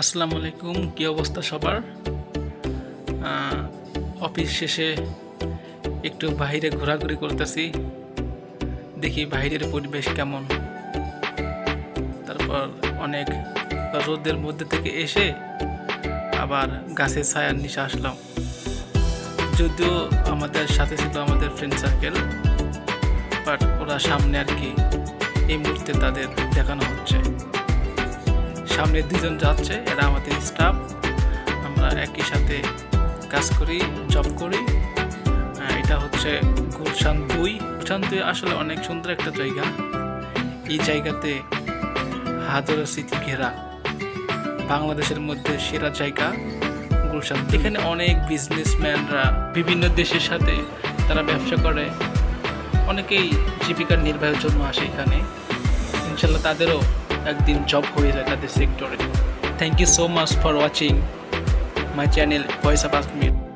আসসালামু আলাইকুম, কি অবস্থা সবার? অফিস শেষে একটু বাইরে ঘোরাঘুরি করতেছি, দেখি বাইরের পরিবেশ কেমন। তারপর অনেক রোদের মধ্যে থেকে এসে আবার গাছের ছায়ার নিচে আসলাম। যদিও আমাদের সাথে ছিল আমাদের ফ্রেন্ড সার্কেল, বাট ওরা সামনে আর কি এই মুহূর্তে তাদের দেখানো হচ্ছে। সামনে দুজন যাচ্ছে, এরা আমাদের স্টাফ। আমরা একই সাথে কাজ করি, জব করি। এটা হচ্ছে গুলশান 2। গুলশান 2 আসলে অনেক সুন্দর একটা জায়গা। এই জায়গাতে হাজারো স্মৃতি ঘেরা, বাংলাদেশের মধ্যে সেরা জায়গা গুলশান। এখানে অনেক বিজনেসম্যানরা বিভিন্ন দেশের সাথে তারা ব্যবসা করে, অনেকেই জীবিকার নির্বাহের জন্য আসে এখানে। ইনশাল্লাহ তাদেরও একদিন জব হয়ে যায় তাদের সেক্টরে। Thank you so much for watching my channel voice of Ajmer.